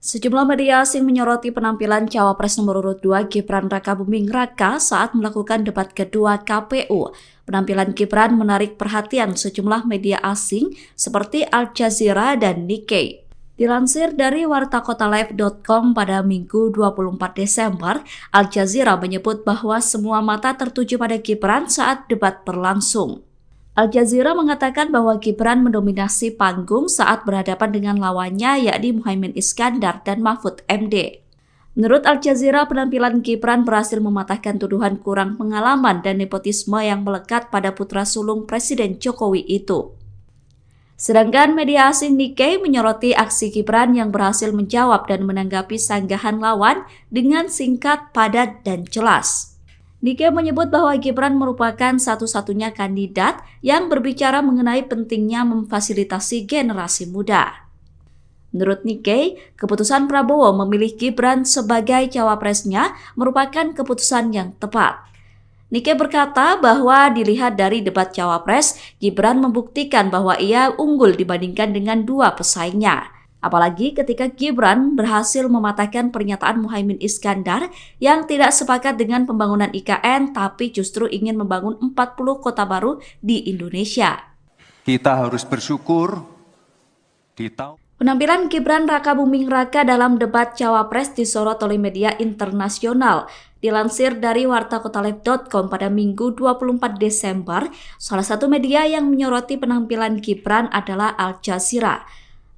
Sejumlah media asing menyoroti penampilan Cawapres nomor urut 2 Gibran Rakabuming Raka saat melakukan debat kedua KPU. Penampilan Gibran menarik perhatian sejumlah media asing seperti Al Jazeera dan Nikkei. Dilansir dari wartakotalive.com pada Minggu 24 Desember, Al Jazeera menyebut bahwa semua mata tertuju pada Gibran saat debat berlangsung. Al Jazeera mengatakan bahwa Gibran mendominasi panggung saat berhadapan dengan lawannya yakni Muhaimin Iskandar dan Mahfud MD. Menurut Al Jazeera, penampilan Gibran berhasil mematahkan tuduhan kurang pengalaman dan nepotisme yang melekat pada putra sulung Presiden Jokowi itu. Sedangkan media asing Nikkei menyoroti aksi Gibran yang berhasil menjawab dan menanggapi sanggahan lawan dengan singkat, padat, dan jelas. Nikkei menyebut bahwa Gibran merupakan satu-satunya kandidat yang berbicara mengenai pentingnya memfasilitasi generasi muda. Menurut Nikkei, keputusan Prabowo memilih Gibran sebagai cawapresnya merupakan keputusan yang tepat. Nikkei berkata bahwa dilihat dari debat cawapres, Gibran membuktikan bahwa ia unggul dibandingkan dengan dua pesaingnya. Apalagi ketika Gibran berhasil mematahkan pernyataan Muhaimin Iskandar yang tidak sepakat dengan pembangunan IKN tapi justru ingin membangun 40 kota baru di Indonesia. Kita harus bersyukur Penampilan Gibran Rakabuming Raka dalam debat Cawapres disorot oleh media internasional. Dilansir dari wartakotalive.com pada Minggu 24 Desember, salah satu media yang menyoroti penampilan Gibran adalah Al Jazeera.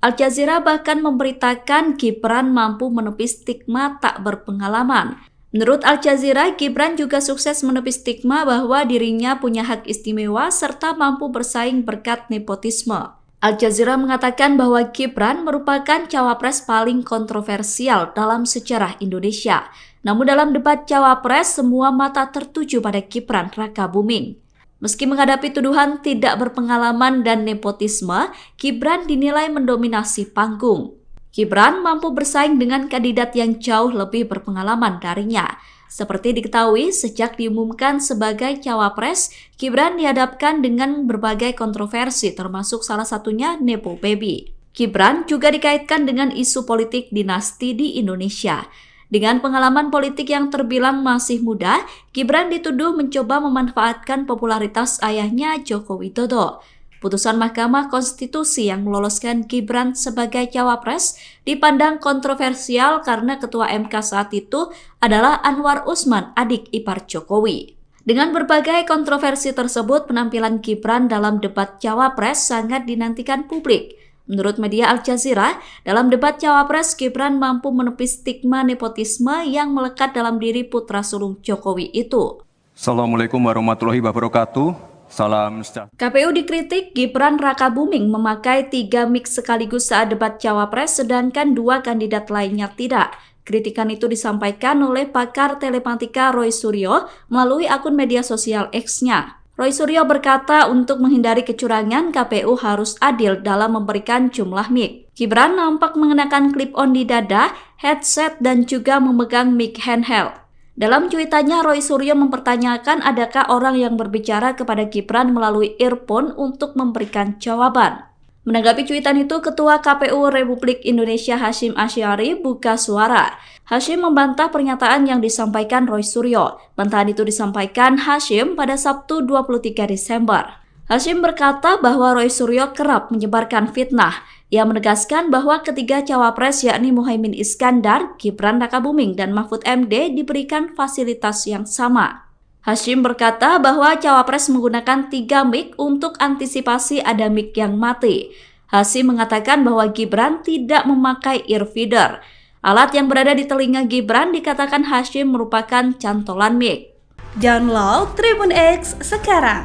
Al Jazeera bahkan memberitakan Gibran mampu menepis stigma tak berpengalaman. Menurut Al Jazeera, Gibran juga sukses menepis stigma bahwa dirinya punya hak istimewa serta mampu bersaing berkat nepotisme. Al Jazeera mengatakan bahwa Gibran merupakan cawapres paling kontroversial dalam sejarah Indonesia. Namun dalam debat cawapres, semua mata tertuju pada Gibran Rakabuming. Meski menghadapi tuduhan tidak berpengalaman dan nepotisme, Gibran dinilai mendominasi panggung. Gibran mampu bersaing dengan kandidat yang jauh lebih berpengalaman darinya. Seperti diketahui, sejak diumumkan sebagai cawapres, Gibran dihadapkan dengan berbagai kontroversi termasuk salah satunya Nepo Baby. Gibran juga dikaitkan dengan isu politik dinasti di Indonesia. Dengan pengalaman politik yang terbilang masih muda, Gibran dituduh mencoba memanfaatkan popularitas ayahnya Joko Widodo. Putusan Mahkamah Konstitusi yang meloloskan Gibran sebagai cawapres dipandang kontroversial karena Ketua MK saat itu adalah Anwar Usman, adik ipar Jokowi. Dengan berbagai kontroversi tersebut, penampilan Gibran dalam debat cawapres sangat dinantikan publik. Menurut media Al Jazeera, dalam debat cawapres Gibran mampu menepis stigma nepotisme yang melekat dalam diri putra sulung Jokowi itu. Assalamualaikum warahmatullahi wabarakatuh. Salam sejahtera. KPU dikritik Gibran Rakabuming memakai 3 mic sekaligus saat debat cawapres sedangkan 2 kandidat lainnya tidak. Kritikan itu disampaikan oleh pakar telematika Roy Suryo melalui akun media sosial X-nya. Roy Suryo berkata untuk menghindari kecurangan, KPU harus adil dalam memberikan jumlah mic. Gibran nampak mengenakan clip-on di dada, headset, dan juga memegang mic handheld. Dalam cuitannya, Roy Suryo mempertanyakan adakah orang yang berbicara kepada Gibran melalui earphone untuk memberikan jawaban. Menanggapi cuitan itu, Ketua KPU Republik Indonesia Hasyim Asy'ari buka suara. Hasyim membantah pernyataan yang disampaikan Roy Suryo. Bantahan itu disampaikan Hasyim pada Sabtu 23 Desember. Hasyim berkata bahwa Roy Suryo kerap menyebarkan fitnah. Ia menegaskan bahwa ketiga cawapres yakni Muhaimin Iskandar, Gibran Rakabuming, dan Mahfud MD diberikan fasilitas yang sama. Hasyim berkata bahwa cawapres menggunakan 3 mic untuk antisipasi ada mic yang mati. Hasyim mengatakan bahwa Gibran tidak memakai earfeeder. Alat yang berada di telinga Gibran dikatakan Hasyim merupakan cantolan mic. Download Tribun X sekarang.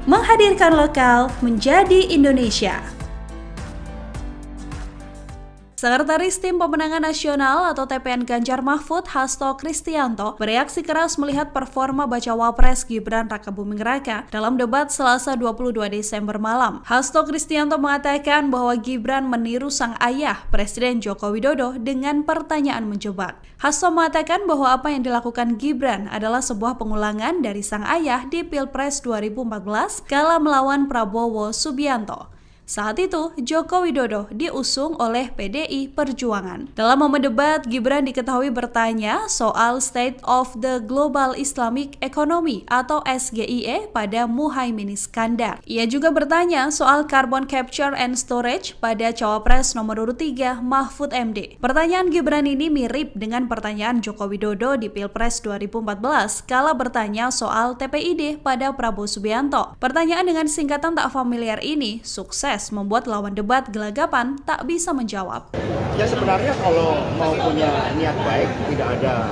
Menghadirkan lokal menjadi Indonesia. Sekretaris Tim Pemenangan Nasional atau TPN Ganjar Mahfud, Hasto Kristianto, bereaksi keras melihat performa bacawa pres Gibran Rakabuming Raka dalam debat Selasa 22 Desember malam. Hasto Kristianto mengatakan bahwa Gibran meniru sang ayah, Presiden Joko Widodo, dengan pertanyaan menjebak. Hasto mengatakan bahwa apa yang dilakukan Gibran adalah sebuah pengulangan dari sang ayah di Pilpres 2014 kala melawan Prabowo Subianto. Saat itu, Joko Widodo diusung oleh PDI Perjuangan. Dalam momen debat, Gibran diketahui bertanya soal State of the Global Islamic Economy atau SGIE pada Muhaimin Iskandar. Ia juga bertanya soal Carbon Capture and Storage pada Cawapres nomor urut 3 Mahfud MD. Pertanyaan Gibran ini mirip dengan pertanyaan Joko Widodo di Pilpres 2014 kala bertanya soal TPID pada Prabowo Subianto. Pertanyaan dengan singkatan tak familiar ini sukses membuat lawan debat gelagapan tak bisa menjawab. Ya sebenarnya kalau mau punya niat baik, tidak ada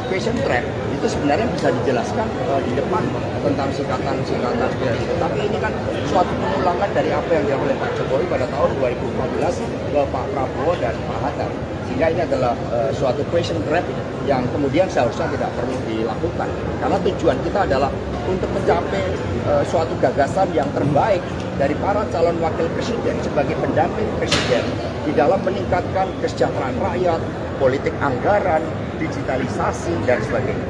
question trap, itu sebenarnya bisa dijelaskan di depan tentang singkatan-singkatan seperti itu. Tapi ini kan suatu pengulangan dari apa yang dilakukan oleh Pak Jokowi pada tahun 2014 ke Pak Prabowo dan Pak Hatta. Sehingga ini adalah suatu question trap yang kemudian seharusnya tidak perlu dilakukan. Karena tujuan kita adalah untuk mencapai suatu gagasan yang terbaik dari para calon wakil presiden sebagai pendamping presiden di dalam meningkatkan kesejahteraan rakyat, politik anggaran, digitalisasi, dan sebagainya.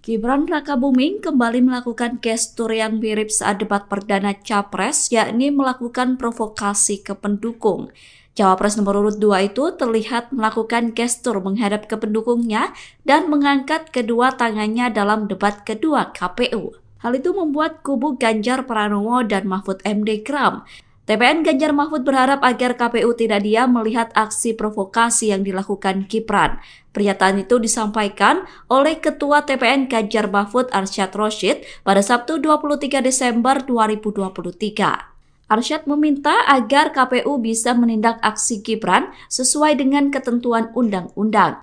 Gibran Rakabuming kembali melakukan gestur yang mirip saat debat perdana Capres, yakni melakukan provokasi ke pendukung. Cawapres nomor urut 2 itu terlihat melakukan gestur menghadap ke pendukungnya dan mengangkat kedua tangannya dalam debat kedua KPU. Hal itu membuat kubu Ganjar Pranowo dan Mahfud MD geram. TPN Ganjar Mahfud berharap agar KPU tidak diam melihat aksi provokasi yang dilakukan Gibran. Pernyataan itu disampaikan oleh Ketua TPN Ganjar Mahfud Arsyad Rashid pada Sabtu 23 Desember 2023. Arsyad meminta agar KPU bisa menindak aksi Gibran sesuai dengan ketentuan undang-undang.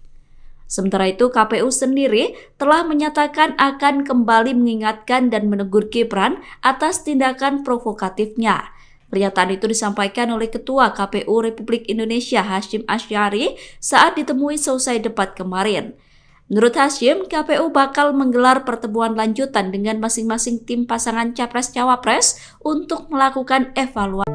Sementara itu, KPU sendiri telah menyatakan akan kembali mengingatkan dan menegur Gibran atas tindakan provokatifnya. Pernyataan itu disampaikan oleh Ketua KPU Republik Indonesia Hasyim Asy'ari saat ditemui selesai debat kemarin. Menurut Hasyim, KPU bakal menggelar pertemuan lanjutan dengan masing-masing tim pasangan Capres-Cawapres untuk melakukan evaluasi.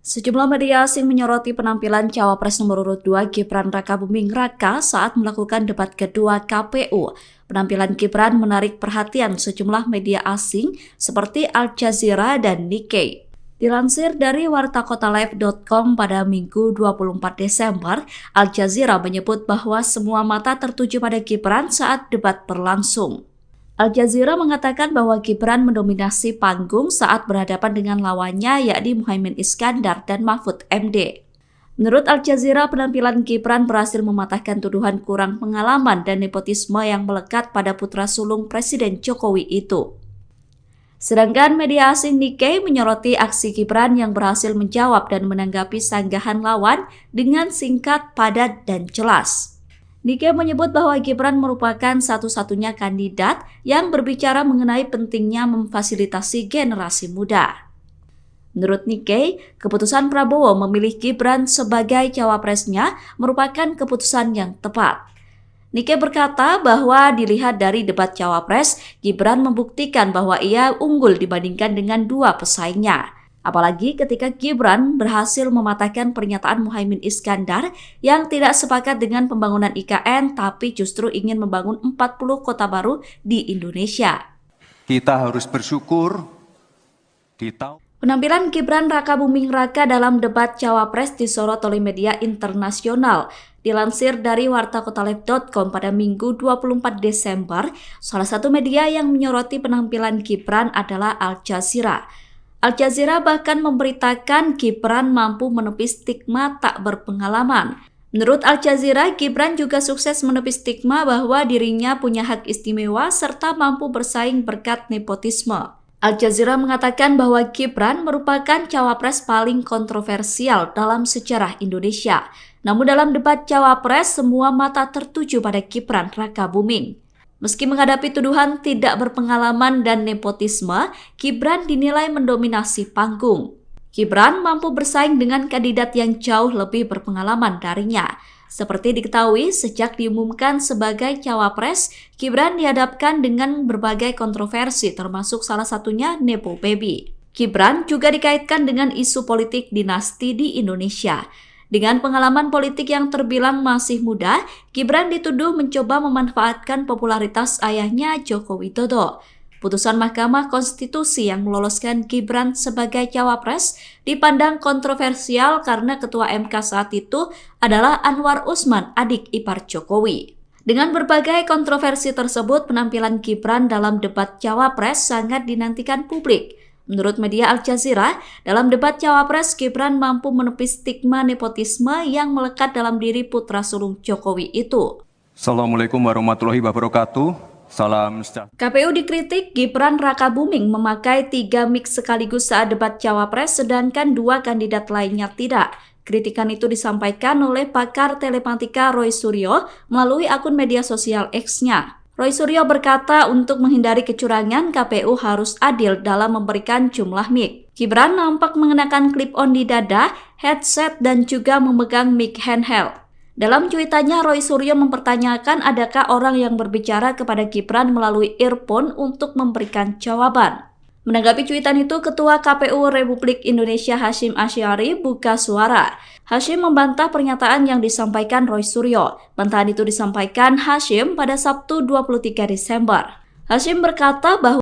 Sejumlah media asing menyoroti penampilan Cawapres nomor urut 2 Gibran Rakabuming Raka saat melakukan debat kedua KPU. Penampilan Gibran menarik perhatian sejumlah media asing seperti Al Jazeera dan Nikkei. Dilansir dari wartakotalive.com pada Minggu 24 Desember, Al Jazeera menyebut bahwa semua mata tertuju pada Gibran saat debat berlangsung. Al Jazeera mengatakan bahwa Gibran mendominasi panggung saat berhadapan dengan lawannya yakni Muhaimin Iskandar dan Mahfud MD. Menurut Al Jazeera, penampilan Gibran berhasil mematahkan tuduhan kurang pengalaman dan nepotisme yang melekat pada putra sulung Presiden Jokowi itu. Sedangkan media asing Nikkei menyoroti aksi Gibran yang berhasil menjawab dan menanggapi sanggahan lawan dengan singkat, padat, dan jelas. Nikkei menyebut bahwa Gibran merupakan satu-satunya kandidat yang berbicara mengenai pentingnya memfasilitasi generasi muda. Menurut Nikkei, keputusan Prabowo memilih Gibran sebagai cawapresnya merupakan keputusan yang tepat. Nikkei berkata bahwa dilihat dari debat cawapres, Gibran membuktikan bahwa ia unggul dibandingkan dengan dua pesaingnya. Apalagi ketika Gibran berhasil mematahkan pernyataan Muhaimin Iskandar yang tidak sepakat dengan pembangunan IKN tapi justru ingin membangun 40 kota baru di Indonesia. Kita harus bersyukur di tahun Penampilan Gibran Rakabuming Raka dalam debat Cawapres disorot oleh media internasional. Dilansir dari wartakotalive.com pada Minggu 24 Desember, salah satu media yang menyoroti penampilan Gibran adalah Al Jazeera. Al Jazeera bahkan memberitakan Gibran mampu menepis stigma tak berpengalaman. Menurut Al Jazeera, Gibran juga sukses menepis stigma bahwa dirinya punya hak istimewa serta mampu bersaing berkat nepotisme. Al Jazeera mengatakan bahwa Gibran merupakan cawapres paling kontroversial dalam sejarah Indonesia. Namun dalam debat cawapres, semua mata tertuju pada Gibran Rakabuming. Meski menghadapi tuduhan tidak berpengalaman dan nepotisme, Gibran dinilai mendominasi panggung. Gibran mampu bersaing dengan kandidat yang jauh lebih berpengalaman darinya. Seperti diketahui, sejak diumumkan sebagai cawapres, Gibran dihadapkan dengan berbagai kontroversi termasuk salah satunya Nepo Baby. Gibran juga dikaitkan dengan isu politik dinasti di Indonesia. Dengan pengalaman politik yang terbilang masih muda, Gibran dituduh mencoba memanfaatkan popularitas ayahnya Joko Widodo. Putusan Mahkamah Konstitusi yang meloloskan Gibran sebagai cawapres dipandang kontroversial karena Ketua MK saat itu adalah Anwar Usman, adik ipar Jokowi. Dengan berbagai kontroversi tersebut, penampilan Gibran dalam debat cawapres sangat dinantikan publik. Menurut media Al Jazeera, dalam debat cawapres, Gibran mampu menepis stigma nepotisme yang melekat dalam diri putra sulung Jokowi itu. Assalamualaikum warahmatullahi wabarakatuh. Salam sejahtera. KPU dikritik Gibran Rakabuming memakai 3 mic sekaligus saat debat cawapres, sedangkan 2 kandidat lainnya tidak. Kritikan itu disampaikan oleh pakar telematika Roy Suryo melalui akun media sosial X-nya. Roy Suryo berkata untuk menghindari kecurangan, KPU harus adil dalam memberikan jumlah mic. Gibran nampak mengenakan clip-on di dada, headset, dan juga memegang mic handheld. Dalam cuitannya, Roy Suryo mempertanyakan adakah orang yang berbicara kepada Gibran melalui earphone untuk memberikan jawaban. Menanggapi cuitan itu, Ketua KPU Republik Indonesia Hasyim Asy'ari buka suara. Hasyim membantah pernyataan yang disampaikan Roy Suryo. Bantahan itu disampaikan Hasyim pada Sabtu 23 Desember. Hasyim berkata bahwa